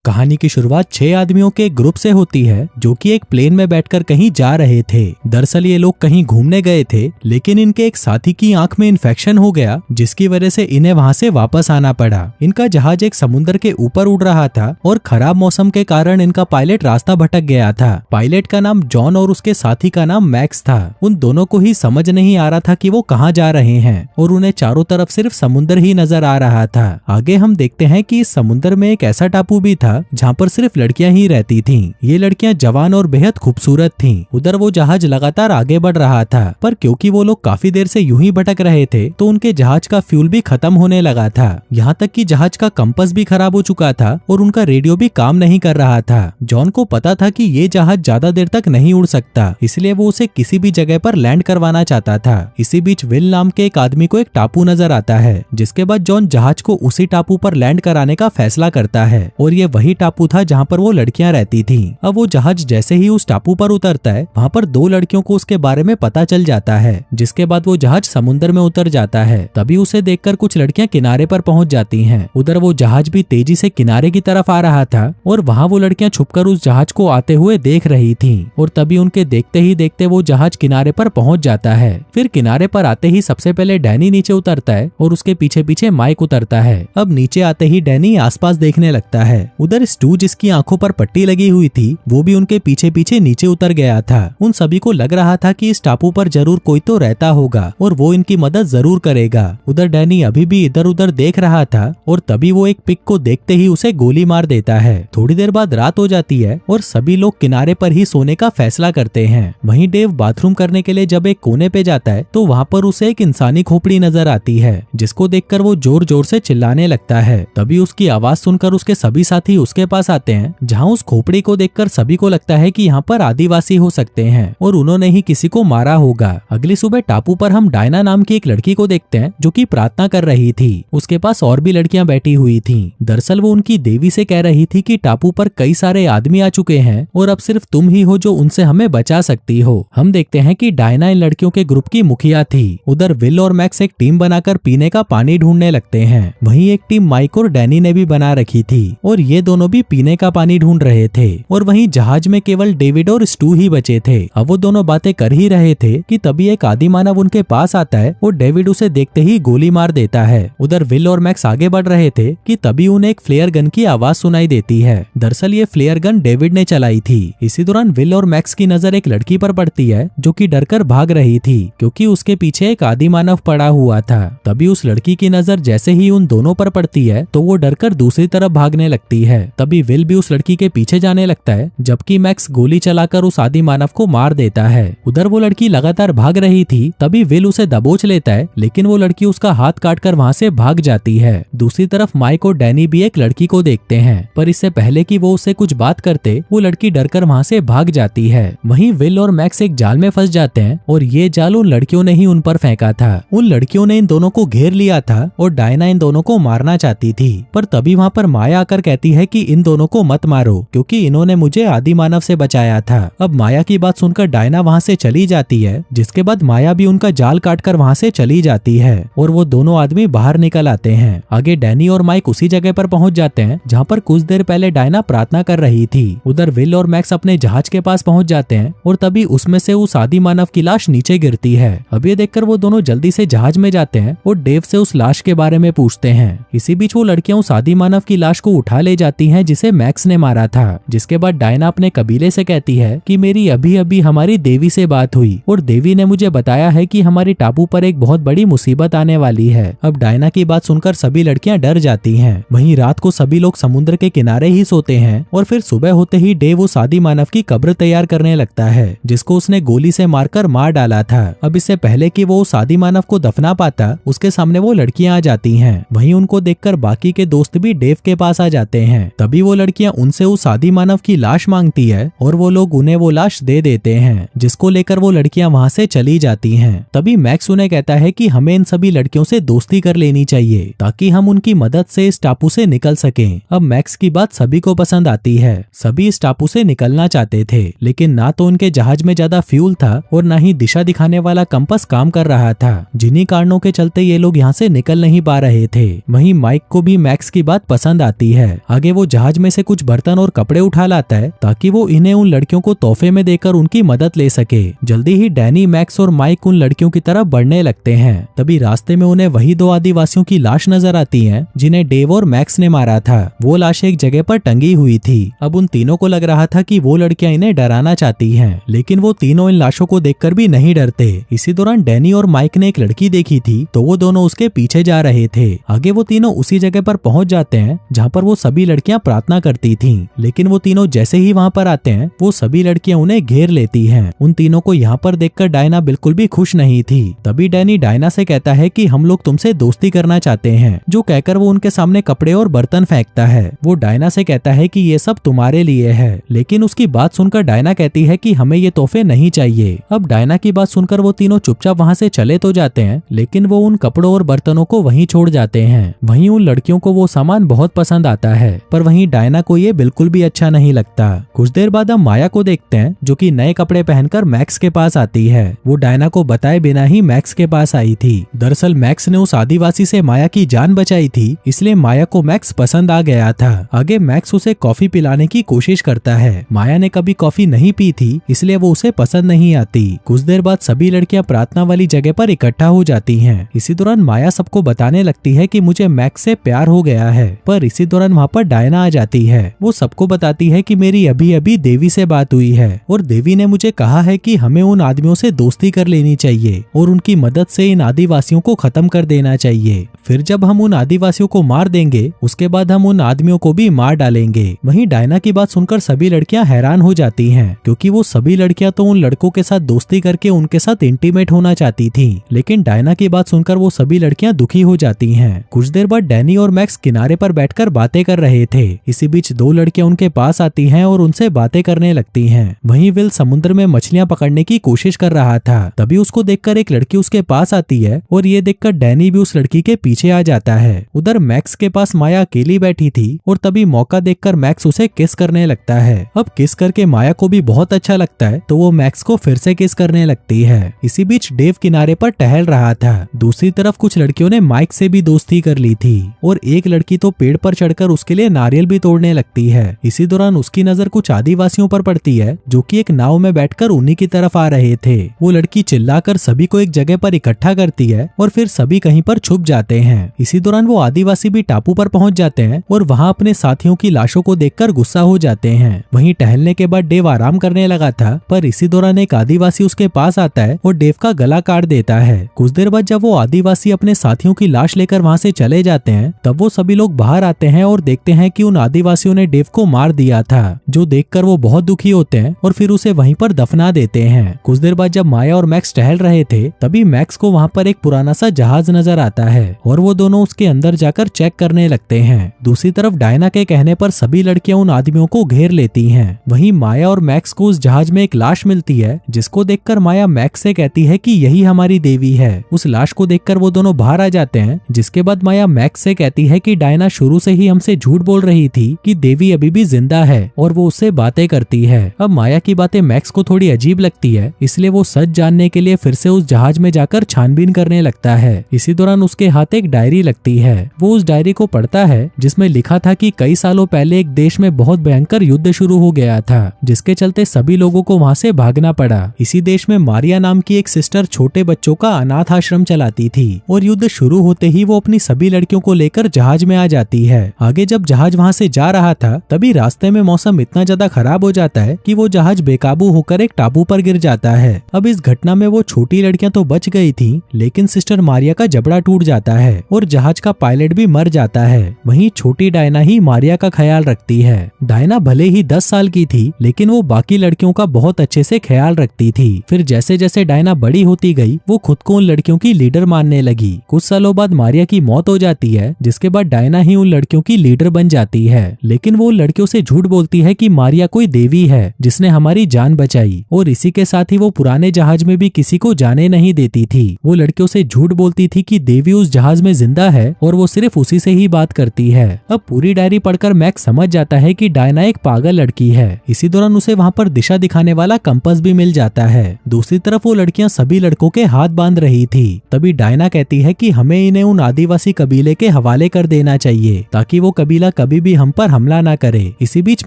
कहानी की शुरुआत 6 आदमियों के एक ग्रुप से होती है जो कि एक प्लेन में बैठकर कहीं जा रहे थे। दरअसल ये लोग कहीं घूमने गए थे, लेकिन इनके एक साथी की आंख में इन्फेक्शन हो गया, जिसकी वजह से इन्हें वहां से वापस आना पड़ा। इनका जहाज एक समुद्र के ऊपर उड़ रहा था और खराब मौसम के कारण इनका पायलट रास्ता भटक गया था। पायलट का नाम जॉन और उसके साथी का नाम मैक्स था। उन दोनों को ही समझ नहीं आ रहा था कि वो कहाँ जा रहे हैं और उन्हें चारों तरफ सिर्फ समुद्र ही नजर आ रहा था। आगे हम देखते हैं कि इस समुद्र में एक ऐसा टापू भी था जहाँ पर सिर्फ लड़कियां ही रहती थीं। ये लड़कियां जवान और बेहद खूबसूरत थीं। उधर वो जहाज लगातार आगे बढ़ रहा था, पर क्योंकि वो लोग काफी देर से यूं ही भटक रहे थे तो उनके जहाज का फ्यूल भी खत्म होने लगा था। यहाँ तक कि जहाज का कंपास भी खराब हो चुका था और उनका रेडियो भी काम नहीं कर रहा था। जॉन को पता था कि ये जहाज ज्यादा देर तक नहीं उड़ सकता, इसलिए वो उसे किसी भी जगह पर लैंड करवाना चाहता था। इसी बीच विल नाम के एक आदमी को एक टापू नजर आता है, जिसके बाद जॉन जहाज को उसी टापू पर लैंड कराने का फैसला करता है और ये वही टापू था जहाँ पर वो लड़कियां रहती थीं। अब वो जहाज जैसे ही उस टापू पर उतरता है, वहाँ पर 2 लड़कियों को उसके बारे में पता चल जाता है, जिसके बाद वो जहाज समुद्र में उतर जाता है। तभी उसे देखकर कुछ लड़कियां किनारे पर पहुंच जाती हैं। उधर वो जहाज भी तेजी से किनारे की तरफ आ रहा था और वहाँ वो लड़कियां छुपकर उस जहाज को आते हुए देख रही थीं और तभी उनके देखते ही देखते वो जहाज किनारे पर पहुंच जाता है। फिर किनारे पर आते ही सबसे पहले डैनी नीचे उतरता है और उसके पीछे पीछे माइक उतरता है। अब नीचे आते ही डैनी आसपास देखने लगता है। उधर स्टू, जिसकी आंखों पर पट्टी लगी हुई थी, वो भी उनके पीछे पीछे नीचे उतर गया था। उन सभी को लग रहा था कि इस टापू पर जरूर कोई तो रहता होगा और वो इनकी मदद जरूर करेगा। उधर डैनी अभी भी इधर उधर देख रहा था और तभी वो एक पिग को देखते ही उसे गोली मार देता है। थोड़ी देर बाद रात हो जाती है और सभी लोग किनारे पर ही सोने का फैसला करते हैं। वहीं डेव बाथरूम करने के लिए जब एक कोने पे जाता है तो वहाँ पर उसे एक इंसानी खोपड़ी नजर आती है, जिसको देखकर वो जोर जोर से चिल्लाने लगता है। तभी उसकी आवाज सुनकर उसके सभी साथी उसके पास आते हैं, जहाँ उस खोपड़ी को देखकर सभी को लगता है कि यहाँ पर आदिवासी हो सकते हैं और उन्होंने ही किसी को मारा होगा। अगली सुबह टापू पर हम डायना नाम की एक लड़की को देखते हैं जो कि प्रार्थना कर रही थी। उसके पास और भी लड़कियां बैठी हुई थीं। दरअसल वो उनकी देवी से कह रही थी कि टापू पर कई सारे आदमी आ चुके हैं और अब सिर्फ तुम ही हो जो उनसे हमें बचा सकती हो। हम देखते हैं कि डायना इन लड़कियों के ग्रुप की मुखिया थी। उधर विल और मैक्स एक टीम बनाकर पीने का पानी ढूंढने लगते हैं। वहीं एक टीम माइक और डैनी ने भी बना रखी थी और ये दोनों भी पीने का पानी ढूंढ रहे थे। और वहीं जहाज में केवल डेविड और स्टू ही बचे थे। अब वो दोनों बातें कर ही रहे थे कि तभी एक आदि मानव उनके पास आता है और डेविड उसे देखते ही गोली मार देता है। उधर विल और मैक्स आगे बढ़ रहे थे कि तभी उन्हें एक फ्लेयर गन की आवाज सुनाई देती है। दरअसल ये फ्लेयर गन डेविड ने चलाई थी। इसी दौरान विल और मैक्स की नजर एक लड़की पर पड़ती है जो कि डरकर भाग रही थी, क्योंकि उसके पीछे एक आदि मानव पड़ा हुआ था। तभी उस लड़की की नजर जैसे ही उन दोनों पर पड़ती है तो वो डरकर दूसरी तरफ भागने लगती है। तभी विल भी उस लड़की के पीछे जाने लगता है, जबकि मैक्स गोली चलाकर उस आदि मानव को मार देता है। उधर वो लड़की लगातार भाग रही थी, तभी विल उसे दबोच लेता है, लेकिन वो लड़की उसका हाथ काटकर वहां से भाग जाती है। दूसरी तरफ माइक और डैनी भी एक लड़की को देखते हैं, पर इससे पहले कि वो उससे कुछ बात करते वो लड़की डरकर वहां से भाग जाती है। वहीं विल और मैक्स एक जाल में फंस जाते हैं और ये जाल उन लड़कियों ने ही उन पर फेंका था। उन लड़कियों ने इन दोनों को घेर लिया था और डायना इन दोनों को मारना चाहती थी, पर तभी वहाँ पर माया आकर कहती है कि इन दोनों को मत मारो, क्योंकि इन्होंने मुझे आदि मानव से बचाया था। अब माया की बात सुनकर डायना वहाँ से चली जाती है, जिसके बाद माया भी उनका जाल काटकर वहाँ से चली जाती है और वो दोनों आदमी बाहर निकल आते हैं। आगे डैनी और माइक उसी जगह पर पहुंच जाते हैं जहाँ पर कुछ देर पहले डायना प्रार्थना कर रही थी। उधर विल और मैक्स अपने जहाज के पास पहुंच जाते हैं और तभी उसमें से उस आदि मानव की लाश नीचे गिरती है। अब ये देखकर वो दोनों जल्दी से जहाज में जाते हैं और डेव से उस लाश के बारे में पूछते हैं। इसी बीच वो लड़कियां उस आदि मानव की लाश को उठा ले जाती हैं जिसे मैक्स ने मारा था। जिसके बाद डायना अपने कबीले से कहती है कि मेरी अभी अभी हमारी देवी से बात हुई और देवी ने मुझे बताया है कि हमारी टापू पर एक बहुत बड़ी मुसीबत आने वाली है। अब डायना की बात सुनकर सभी लड़कियां डर जाती हैं। वहीं रात को सभी लोग समुद्र के किनारे ही सोते हैं और फिर सुबह होते ही डेव उस आदि मानव की कब्र तैयार करने लगता है, जिसको उसने गोली से मारकर मार डाला था। अब इससे पहले कि वो उस आदि मानव को दफना पाता, उसके सामने वो लड़कियां आ जाती हैं। वहीं उनको देखकर बाकी के दोस्त भी डेव के पास आ जाते हैं। तभी वो लड़कियां उनसे उस आदि मानव की लाश मांगती है और वो लोग उन्हें वो लाश दे देते हैं, जिसको लेकर वो लड़कियां वहां से चली जाती हैं। तभी मैक्स उन्हें कहता है कि हमें इन सभी लड़कियों से दोस्ती कर लेनी चाहिए ताकि हम उनकी मदद से इस टापू से निकल सकें। अब मैक्स की बात सभी को पसंद आती है। सभी इस टापू से निकलना चाहते थे, लेकिन ना तो उनके जहाज में ज्यादा फ्यूल था और ना ही दिशा दिखाने वाला कंपास काम कर रहा था, जिन्हीं कारणों के चलते ये लोग यहाँ से निकल नहीं पा रहे थे। वहीं माइक को भी मैक्स की बात पसंद आती है। आगे वो जहाज में से कुछ बर्तन और कपड़े उठा लाता है ताकि वो इन्हें उन लड़कियों को तोहफे में देकर उनकी मदद ले सके। जल्दी ही डैनी, मैक्स और माइक उन लड़कियों की तरफ बढ़ने लगते हैं। तभी रास्ते में उन्हें वही 2 आदिवासियों की लाश नजर आती है जिन्हें डेव और मैक्स ने मारा था। वो लाश एक जगह पर टंगी हुई थी। अब उन तीनों को लग रहा था कि वो लड़कियां इन्हें डराना चाहती हैं, लेकिन वो तीनों इन लाशों को देखकर भी नहीं डरते। इसी दौरान डैनी और माइक ने एक लड़की देखी थी तो वो दोनों उसके पीछे जा रहे थे। आगे वो तीनों उसी जगह पर पहुंच जाते हैं जहाँ पर वो सभी लड़कियां प्रार्थना करती थीं। लेकिन वो तीनों जैसे ही वहाँ पर आते हैं वो सभी लड़कियां उन्हें घेर लेती हैं। उन तीनों को यहाँ पर देखकर डायना बिल्कुल भी खुश नहीं थी। तभी डैनी डायना से कहता है कि हम लोग तुमसे दोस्ती करना चाहते हैं, जो कहकर वो उनके सामने कपड़े और बर्तन फेंकता है। वो डायना से कहता है कि ये सब तुम्हारे लिए है, लेकिन उसकी बात सुनकर डायना कहती है कि हमें ये तोहफे नहीं चाहिए। अब डायना की बात सुनकर वो तीनों चुपचाप वहाँ से चले तो जाते हैं, लेकिन वो उन कपड़ों और बर्तनों को वहीं छोड़ जाते हैं। वहीं उन लड़कियों को वो सामान बहुत पसंद आता है, पर वहीं डायना को ये बिल्कुल भी अच्छा नहीं लगता। कुछ देर बाद हम माया को देखते हैं जो कि नए कपड़े पहनकर मैक्स के पास आती है। वो डायना को बताए बिना ही मैक्स के पास आई थी। दरअसल मैक्स ने उस आदिवासी से माया की जान बचाई थी, इसलिए माया को मैक्स पसंद आ गया था। आगे मैक्स उसे कॉफी पिलाने की कोशिश करता है। माया ने कभी कॉफी नहीं पी थी, इसलिए वो उसे पसंद नहीं आती। कुछ देर बाद सभी लड़कियां प्रार्थना वाली जगह पर इकट्ठा हो जाती हैं। इसी दौरान माया सबको बताने लगती है कि मुझे मैक्स से प्यार हो गया है, पर इसी दौरान वहाँ पर डायना आ जाती है। वो सबको बताती है कि मेरी अभी अभी देवी से बात हुई है और देवी ने मुझे कहा है कि हमें उन आदमियों से दोस्ती कर लेनी चाहिए और उनकी मदद से इन आदिवासियों को खत्म कर देना चाहिए। फिर जब हम उन आदिवासियों को मार देंगे उसके बाद हम उन आदमियों को भी मार डालेंगे। वहीं डायना की बात सुनकर सभी लड़कियां हैरान हो जाती हैं, क्योंकि वो सभी लड़कियां तो उन लड़कों के साथ दोस्ती करके उनके साथ इंटीमेट होना चाहती थीं। लेकिन डायना की बात सुनकर वो सभी लड़कियां दुखी हो जाती हैं। कुछ देर बाद डैनी और मैक्स किनारे पर बैठकर बातें कर रहे थे। इसी बीच 2 लड़कियां उनके पास आती हैं और उनसे बातें करने लगती हैं। वहीं विल समुद्र में मछलियां पकड़ने की कोशिश कर रहा था। तभी उसको देखकर एक लड़की उसके पास आती है और ये देखकर डैनी भी उस लड़की के पीछे आ जाता है। उधर मैक्स के पास माया अकेली बैठी थी और तभी मौका देखकर मैक्स उसे किस करने लगता है। अब किस करके माया को भी बहुत अच्छा लगता है तो वो मैक्स को फिर से किस करने लगती है। इसी बीच डेव किनारे पर टहल रहा था। दूसरी तरफ कुछ लड़कियों ने माइक से भी दोस्ती कर ली थी और एक लड़की तो पेड़ पर चढ़कर उसके लिए नारियल भी तोड़ने लगती है। इसी दौरान उसकी नजर कुछ आदिवासियों पर पड़ती है जो कि एक नाव में बैठकर उन्हीं की तरफ आ रहे थे। वो लड़की चिल्लाकर सभी को एक जगह पर इकट्ठा करती है और फिर सभी कहीं पर छुप जाते हैं। इसी दौरान वो आदिवासी भी टापू पर पहुंच जाते हैं और वहां अपने साथियों की लाशों को देखकर गुस्सा हो जाते हैं। वहीं टहलने के बाद डेव आराम करने लगा था, पर इसी दौरान एक आदिवासी उसके पास आता है और डेव का गला काट देता है। कुछ देर बाद जब वो आदिवासी अपने साथियों की लाश लेकर वहां से चले जाते हैं तब वो सभी लोग बाहर आते हैं और देखते हैं कि उन आदिवासियों ने डेव को मार दिया था, जो देखकर वो बहुत दुखी होते हैं और फिर उसे वहीं पर दफना देते हैं। कुछ देर बाद जब माया और मैक्स टहल रहे थे तभी मैक्स को वहाँ पर एक पुराना सा जहाज नजर आता है और वो दोनों उसके अंदर जाकर चेक करने लगते हैं। दूसरी तरफ डायना के कहने पर सभी लड़कियां उन आदमियों को घेर लेती हैं। वहीं माया और मैक्स को उस जहाज में एक लाश मिलती है, जिसको देखकर माया मैक्स से कहती है कि यही हमारी देवी है। उस लाश को देखकर वो दोनों बाहर आ जाते हैं, जिसके बाद माया मैक्स से कहती है कि डायना शुरू से ही हमसे झूठ बोल रही थी कि देवी अभी भी जिंदा है और वो उससे बातें करती है। अब माया की बातें मैक्स को थोड़ी अजीब लगती है, इसलिए वो सच जानने के लिए फिर से उस जहाज में जाकर छानबीन करने लगता है। इसी दौरान उसके हाथ एक डायरी लगती है। वो उस डायरी को पढ़ता है जिसमें लिखा था कि कई सालों पहले एक देश में बहुत भयंकर युद्ध शुरू हो गया था, जिसके चलते सभी लोगों को वहां से भागना पड़ा। इसी देश में मारिया नाम की एक सिस्टर छोटे बच्चों का अनाथ आश्रम चलाती थी और युद्ध शुरू होते ही वो अपनी सभी लड़कियों को लेकर जहाज में आ जाती है। आगे जब जहाज वहां से जा रहा था तभी रास्ते में मौसम इतना ज्यादा खराब हो जाता है कि वो जहाज बेकाबू होकर एक टापू पर गिर जाता है। अब इस घटना में वो छोटी लड़कियां तो बच गई थी, लेकिन सिस्टर मारिया का जबड़ा टूट जाता है और जहाज का पायलट भी मर जाता है। वहीं छोटी डायना ही मारिया का ख्याल रखती है। डायना भले ही 10 साल की थी, लेकिन वो बाकी लड़कियों का बहुत अच्छे से ख्याल रखती थी। फिर जैसे जैसे डायना बड़ी होती गई वो खुद को उन लड़कियों की लीडर मानने लगी। कुछ सालों बाद मारिया की मौत हो जाती है, जिसके बाद डायना ही उन लड़कियों की लीडर बन जाती है। लेकिन वो लड़कियों से झूठ बोलती है कि मारिया कोई देवी है जिसने हमारी जान बचाई, और इसी के साथ ही वो पुराने जहाज में भी किसी को जाने नहीं देती थी। वो लड़कियों से झूठ बोलती थी कि देवी उस जहाज में जिंदा है और वो सिर्फ उसी से ही बात करती है। अब पूरी डायरी पढ़कर मैक्स समझ जाता है कि डायना एक पागल लड़की है। इसी दौरान उसे वहाँ पर दिशा दिखाने वाला कंपास भी मिल जाता है। दूसरी तरफ वो लड़कियां सभी लड़कों के हाथ बांध रही थी। तभी डायना कहती है कि हमें इन्हें उन आदिवासी कबीले के हवाले कर देना चाहिए ताकि वो कबीला कभी भी हम पर हमला ना करे। इसी बीच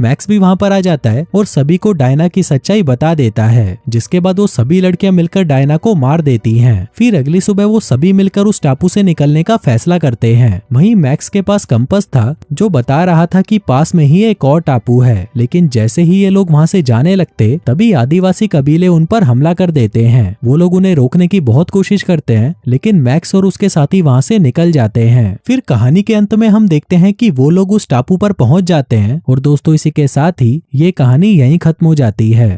मैक्स भी वहाँ पर आ जाता है और सभी को डायना की सच्चाई बता देता है, जिसके बाद वो सभी लड़कियां मिलकर डायना को मार देती हैं। फिर अगली सुबह वो सभी मिलकर उस टापू से निकलने का फैसला करते हैं। वहीं मैक्स के पास कंपास था जो बता रहा था कि पास में ही एक और टापू है, लेकिन जैसे ही ये लोग वहाँ से जाने लगते तभी आदिवासी कबीले उन पर हमला कर देते हैं। वो लोग उन्हें रोकने की बहुत कोशिश करते हैं, लेकिन मैक्स और उसके साथी वहाँ से निकल जाते हैं। फिर कहानी के अंत में हम देखते हैं कि वो लोग उस टापू पर पहुंच जाते हैं। और दोस्तों, इसी के साथ ही ये कहानी यहीं खत्म हो जाती है।